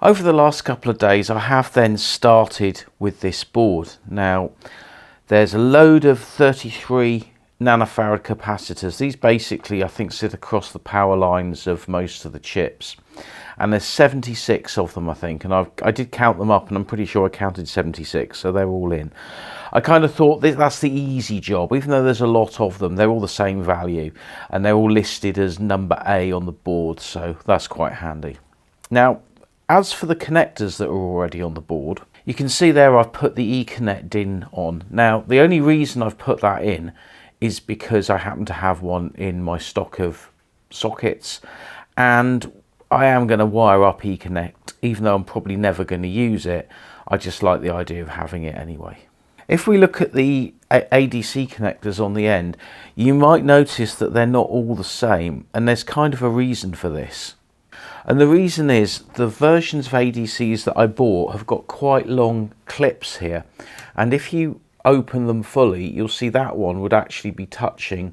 Over the last couple of days I have then started with this board. Now there's a load of 33 nanofarad capacitors. These basically I think sit across the power lines of most of the chips, and there's 76 of them I think, and I did count them up and I'm pretty sure I counted 76, so they're all in. I kind of thought that's the easy job. Even though there's a lot of them, they're all the same value and they're all listed as number A on the board, so that's quite handy. Now as for the connectors that are already on the board, you can see there I've put the E-connect DIN on. Now the only reason I've put that in is because I happen to have one in my stock of sockets, and I am going to wire up E-connect. Even though I'm probably never going to use it, I just like the idea of having it anyway. If we look at the ADC connectors on the end, you might notice that they're not all the same, and there's kind of a reason for this. And the reason is the versions of ADCs that I bought have got quite long clips here, and if you open them fully you'll see that one would actually be touching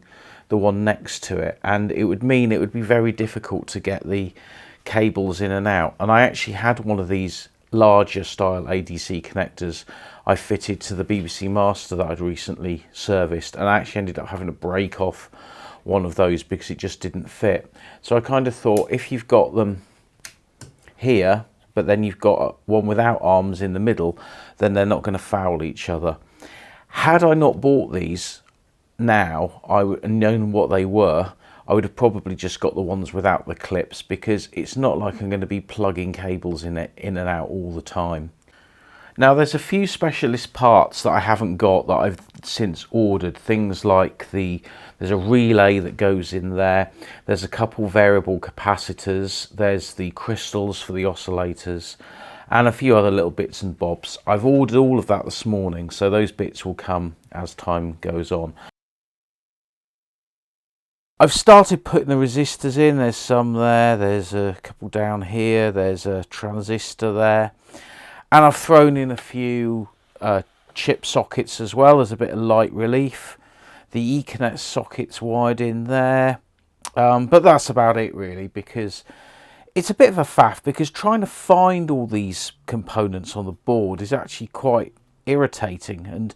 the one next to it, and it would mean it would be very difficult to get the cables in and out. And I actually had one of these larger style ADC connectors I fitted to the BBC Master that I'd recently serviced, and I actually ended up having to break off one of those because it just didn't fit. So I kind of thought, if you've got them here but then you've got one without arms in the middle, then they're not going to foul each other. Had I not bought these now, I would have known what they were, I would have probably just got the ones without the clips, because it's not like I'm going to be plugging cables in and out all the time. Now there's a few specialist parts that I haven't got that I've since ordered. Things like there's a relay that goes in there, there's a couple variable capacitors, there's the crystals for the oscillators, and a few other little bits and bobs. I've ordered all of that this morning, so those bits will come as time goes on. I've started putting the resistors in. There's some there, there's a couple down here, there's a transistor there, and I've thrown in a few chip sockets as well as a bit of light relief. The E-connect socket's wired in there, but that's about it really, because it's a bit of a faff, because trying to find all these components on the board is actually quite irritating. And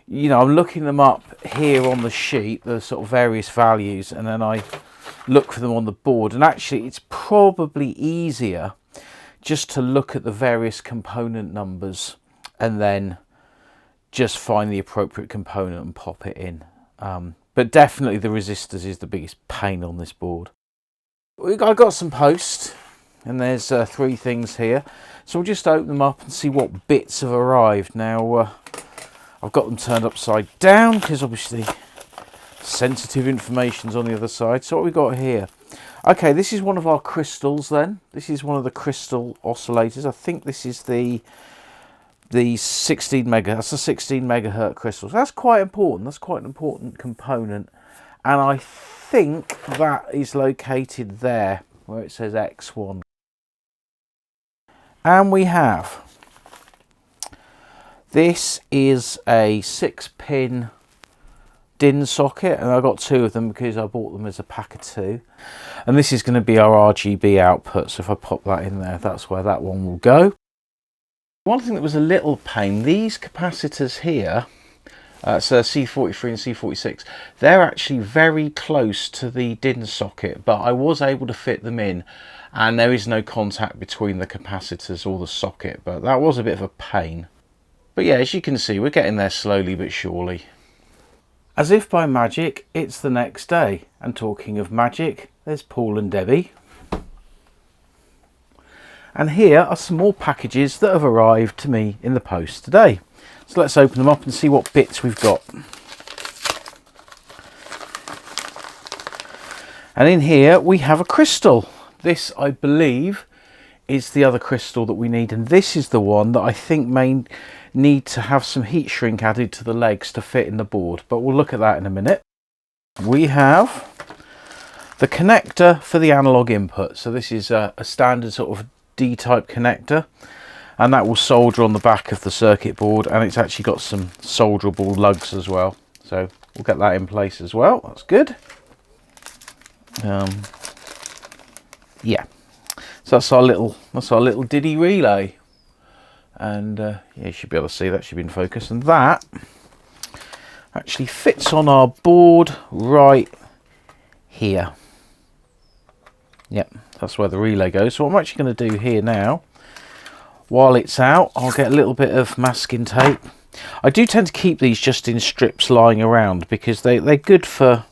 you know, I'm looking them up here on the sheet, the sort of various values, and then I look for them on the board, and actually it's probably easier just to look at the various component numbers and then just find the appropriate component and pop it in. But definitely the resistors is the biggest pain on this board. I got some posts, and there's 3 things here, so we'll just open them up and see what bits have arrived. Now I've got them turned upside down because obviously sensitive information's on the other side. So what we've got here, okay, this is one of our crystals then. This is one of the crystal oscillators. I think this is the 16 mega, that's a 16 megahertz crystal. So that's quite important. That's quite an important component. And I think that is located there where it says X1. And we have, this is a 6-pin DIN socket, and I got 2 of them because I bought them as a pack of 2. And this is going to be our RGB output, so if I pop that in there, that's where that one will go. One thing that was a little pain, these capacitors here, so C43 and C46, they're actually very close to the DIN socket, but I was able to fit them in, and there is no contact between the capacitors or the socket, but that was a bit of a pain. But yeah, as you can see, we're getting there slowly but surely. As if by magic, it's the next day. And talking of magic, there's Paul and Debbie. And here are some more packages that have arrived to me in the post today. So let's open them up and see what bits we've got. And in here we have a crystal. This, I believe, is the other crystal that we need, and this is the one that I think may need to have some heat shrink added to the legs to fit in the board, but we'll look at that in a minute. We have the connector for the analog input. So this is a standard sort of D-type connector, and that will solder on the back of the circuit board, and it's actually got some solderable lugs as well, so we'll get that in place as well. That's good. Yeah, So that's our little Diddy relay. And yeah, you should be able to see that should be in focus. And that actually fits on our board right here. Yep, that's where the relay goes. So what I'm actually going to do here now, while it's out, I'll get a little bit of masking tape. I do tend to keep these just in strips lying around because they're good for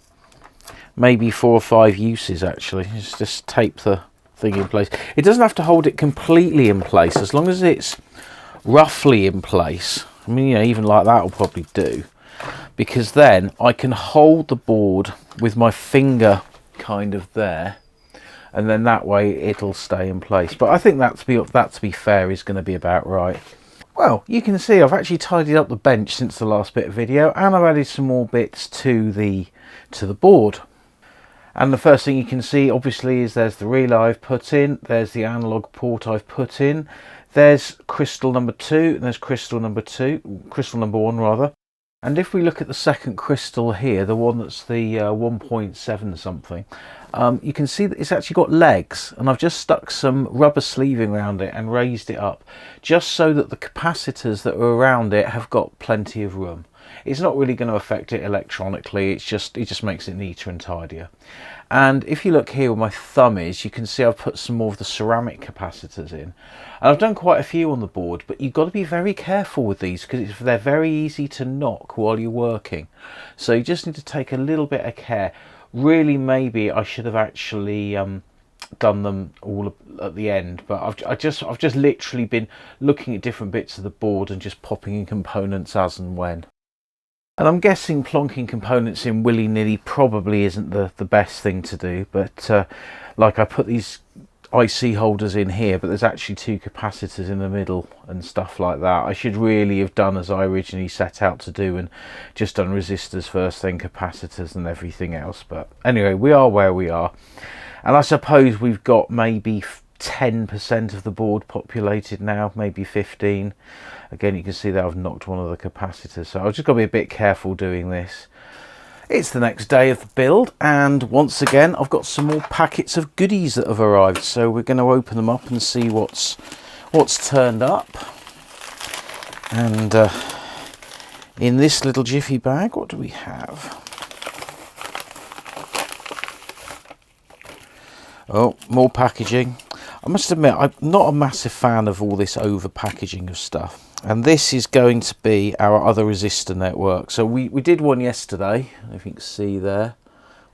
maybe 4 or 5 uses actually. Just tape the thing in place. It doesn't have to hold it completely in place, as long as it's roughly in place. I mean, you know, even like that will probably do, because then I can hold the board with my finger kind of there, and then that way it'll stay in place. But I think that to be fair is going to be about right. Well, you can see I've actually tidied up the bench since the last bit of video, and I've added some more bits to the board. And the first thing you can see obviously is there's the relay I've put in, there's the analog port I've put in, there's crystal number 2, and there's crystal number 1 rather. And if we look at the second crystal here, the one that's the 1.7 something, you can see that it's actually got legs, and I've just stuck some rubber sleeving around it and raised it up just so that the capacitors that are around it have got plenty of room. It's not really going to affect it electronically, it just makes it neater and tidier. And if you look here where my thumb is, you can see I've put some more of the ceramic capacitors in. And I've done quite a few on the board, but you've got to be very careful with these because they're very easy to knock while you're working. So you just need to take a little bit of care. Really, maybe I should have actually done them all at the end, but I've just literally been looking at different bits of the board and just popping in components as and when. And I'm guessing plonking components in willy-nilly probably isn't the best thing to do, but like I put these IC holders in here, but there's actually 2 capacitors in the middle and stuff like that. I should really have done as I originally set out to do and just done resistors first, then capacitors and everything else. But anyway, we are where we are. And I suppose we've got maybe 10% of the board populated now, maybe 15. Again, you can see that I've knocked one of the capacitors, so I've just got to be a bit careful doing this. It's the next day of the build, and once again I've got some more packets of goodies that have arrived, so we're going to open them up and see what's turned up. And in this little jiffy bag, what do we have? Oh, more packaging. I must admit, I'm not a massive fan of all this over packaging of stuff. And this is going to be our other resistor network. So we did one yesterday, if you can see there.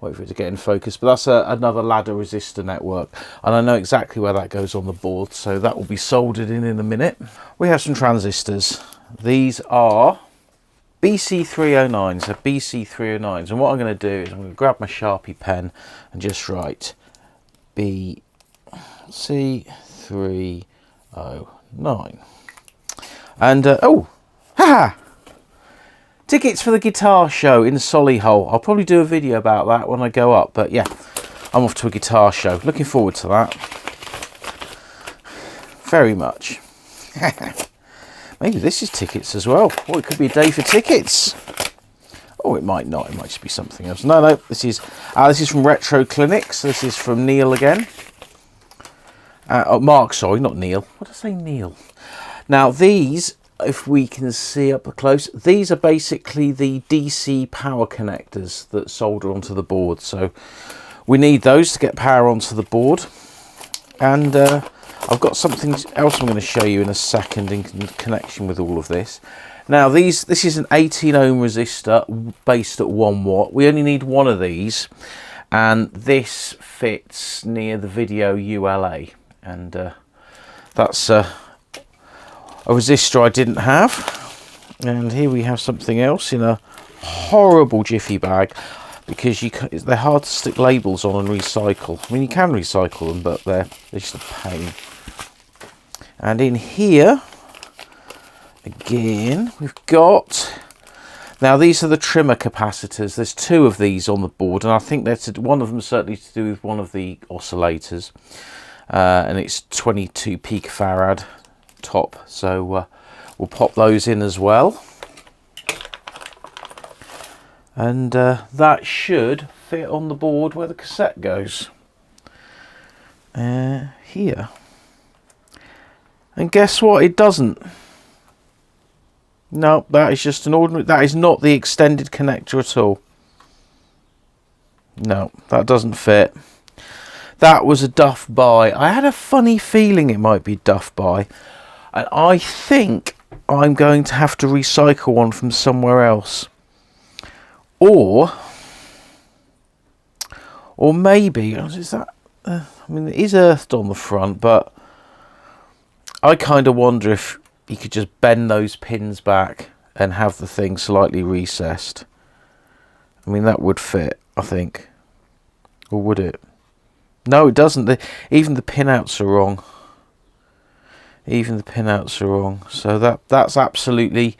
Wait for it to get in focus. But that's another ladder resistor network. And I know exactly where that goes on the board. So that will be soldered in a minute. We have some transistors. These are BC309s. So BC309s. And what I'm going to do is I'm going to grab my Sharpie pen and just write BC309. And oh, haha! Tickets for the guitar show in Solihull. I'll probably do a video about that when I go up. But yeah, I'm off to a guitar show. Looking forward to that. Very much. Maybe this is tickets as well. Oh, it could be a day for tickets. Oh, it might not. It might just be something else. No. This is from Retro Clinics. This is from Neil again. Oh, Mark. Sorry, not Neil. What did I say, Neil? Now these, if we can see up close, these are basically the DC power connectors that solder onto the board. So we need those to get power onto the board. And I've got something else I'm going to show you in a second in connection with all of this. Now this is an 18 ohm resistor based at 1 watt. We only need one of these, and this fits near the video ULA, and that's a resistor I didn't have. And here we have something else in a horrible jiffy bag, because they're hard to stick labels on and recycle. I mean, you can recycle them, but they're just a pain. And in here again we've got, now these are the trimmer capacitors. There's 2 of these on the board, and I think that's one of them certainly to do with one of the oscillators, and it's 22 picofarad top, so we'll pop those in as well, and that should fit on the board where the cassette goes. here. And guess what? It doesn't. No, that is just an ordinary... That is not the extended connector at all. No, that doesn't fit. That was a Duff buy. I had a funny feeling it might be Duff buy. And I think I'm going to have to recycle one from somewhere else. Or maybe... Is that... I mean, it is earthed on the front, but... I kind of wonder if you could just bend those pins back and have the thing slightly recessed. I mean, that would fit, I think. Or would it? No, it doesn't. Even the pinouts are wrong. Even the pinouts are wrong. So that's absolutely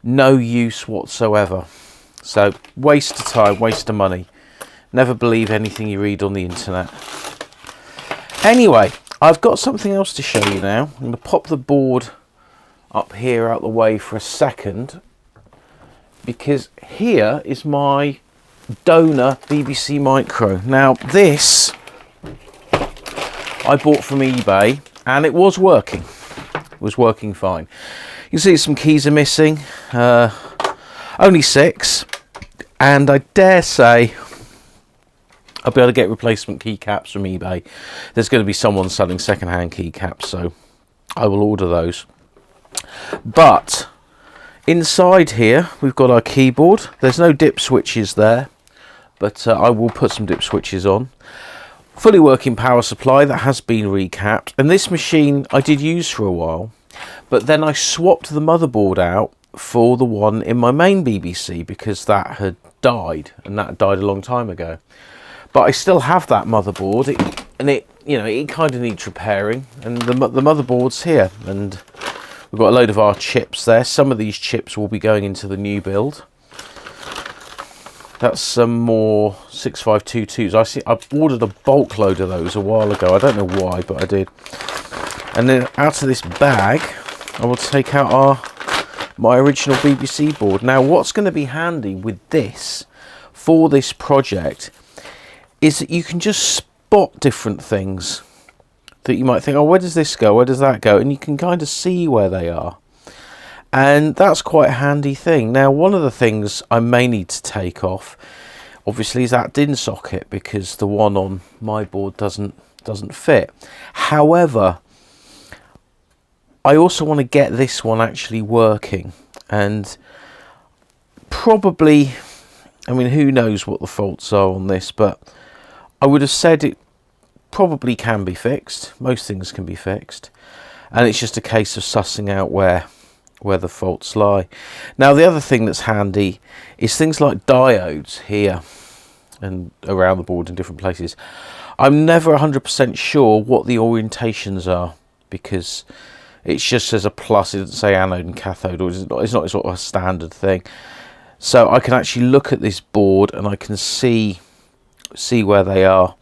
no use whatsoever. So, waste of time, waste of money. Never believe anything you read on the internet. Anyway, I've got something else to show you now. I'm going to pop the board up here out the way for a second, because here is my donor BBC Micro. Now this I bought from eBay and it was working. It was working fine. You can see some keys are missing, only 6, and I dare say I'll be able to get replacement keycaps from eBay. There's going to be someone selling second-hand keycaps, so I will order those. But inside here, we've got our keyboard. There's no dip switches there, but I will put some dip switches on. Fully working power supply that has been recapped. And this machine I did use for a while, but then I swapped the motherboard out for the one in my main BBC because that had died, and that died a long time ago. But I still have that motherboard, it kind of needs repairing, and the motherboard's here, and we've got a load of our chips there. Some of these chips will be going into the new build. That's some more 6522s. I ordered a bulk load of those a while ago. I don't know why, but I did. And then out of this bag, I will take out my original BBC board. Now, what's going to be handy with this for this project is that you can just spot different things that you might think, oh, where does this go? Where does that go? And you can kind of see where they are. And that's quite a handy thing. Now, one of the things I may need to take off, obviously, is that DIN socket, because the one on my board doesn't fit. However, I also want to get this one actually working. And probably, I mean, who knows what the faults are on this, but I would have said it probably can be fixed. Most things can be fixed, and it's just a case of sussing out where the faults lie. Now, the other thing that's handy is things like diodes here and around the board in different places. I'm never 100% sure what the orientations are, because it just says a plus, it doesn't say anode and cathode, or it's not sort of a standard thing. So I can actually look at this board and I can see where they are,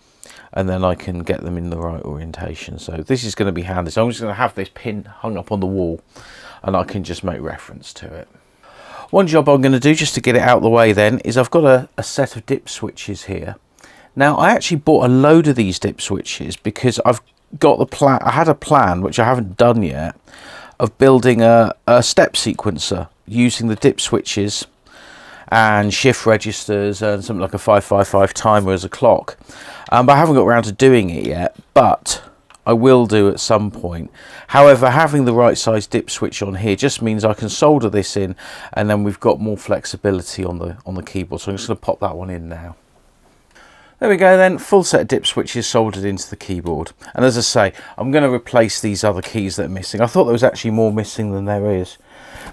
and then I can get them in the right orientation. So this is going to be handy. So I'm just going to have this pin hung up on the wall, and I can just make reference to it. One job I'm going to do, just to get it out of the way then, is I've got a set of dip switches here. Now, I actually bought a load of these dip switches because I've got the plan. I had a plan, which I haven't done yet, of building a step sequencer using the dip switches and shift registers and something like a 555 timer as a clock. But I haven't got around to doing it yet, but I will do at some point. However, having the right size dip switch on here just means I can solder this in, and then we've got more flexibility on the keyboard. So I'm just going to pop that one in now. There we go then, full set of dip switches soldered into the keyboard. And as I say, I'm going to replace these other keys that are missing. I thought there was actually more missing than there is,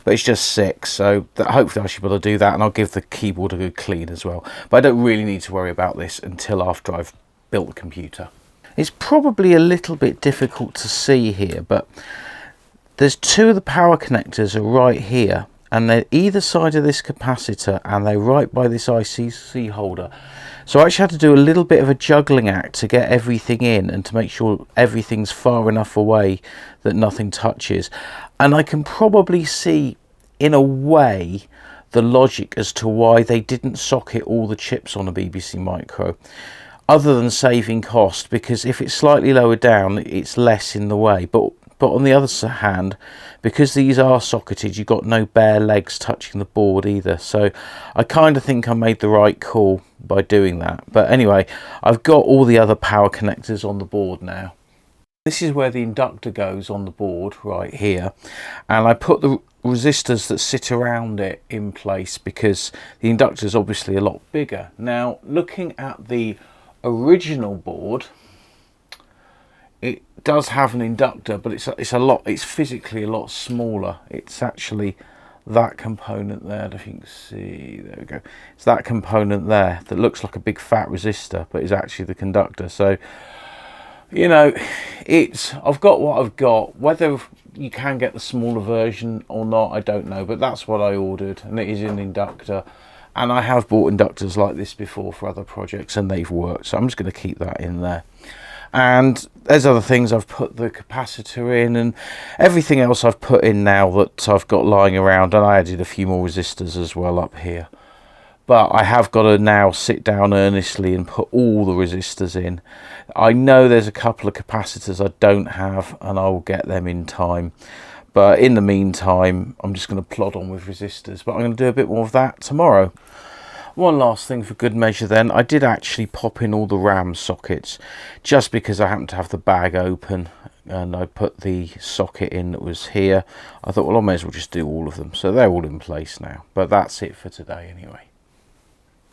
but it's just 6, so hopefully I should be able to do that, and I'll give the keyboard a good clean as well. But I don't really need to worry about this until after I've built the computer. It's probably a little bit difficult to see here, but there's 2 of the power connectors are right here, and they're either side of this capacitor, and they're right by this ICC holder. So I actually had to do a little bit of a juggling act to get everything in and to make sure everything's far enough away that nothing touches. And I can probably see, in a way, the logic as to why they didn't socket all the chips on a BBC Micro. other than saving cost, because if it's slightly lower down, it's less in the way. But on the other hand, because these are socketed, you've got no bare legs touching the board either. So I kind of think I made the right call by doing that. But anyway, I've got all the other power connectors on the board now. This is where the inductor goes on the board, right here. And I put the resistors that sit around it in place because the inductor is obviously a lot bigger. Now, looking at the original board, it does have an inductor, but it's physically a lot smaller. It's actually that component there. I think, see, there we go. It's that component there that looks like a big fat resistor, but is actually the conductor. So, you know, I've got what I've got. Whether you can get the smaller version or not, I don't know, but that's what I ordered, and it is an inductor. And I have bought inductors like this before for other projects, and they've worked, so I'm just going to keep that in there. And there's other things. I've put the capacitor in, and everything else I've put in now that I've got lying around, and I added a few more resistors as well up here. But I have got to now sit down earnestly and put all the resistors in. I know there's a couple of capacitors I don't have, and I will get them in time. But in the meantime, I'm just going to plod on with resistors. But I'm going to do a bit more of that tomorrow. One last thing for good measure then, I did actually pop in all the RAM sockets just because I happened to have the bag open, and I put the socket in that was here. I thought, well, I may as well just do all of them. So they're all in place now. But that's it for today anyway.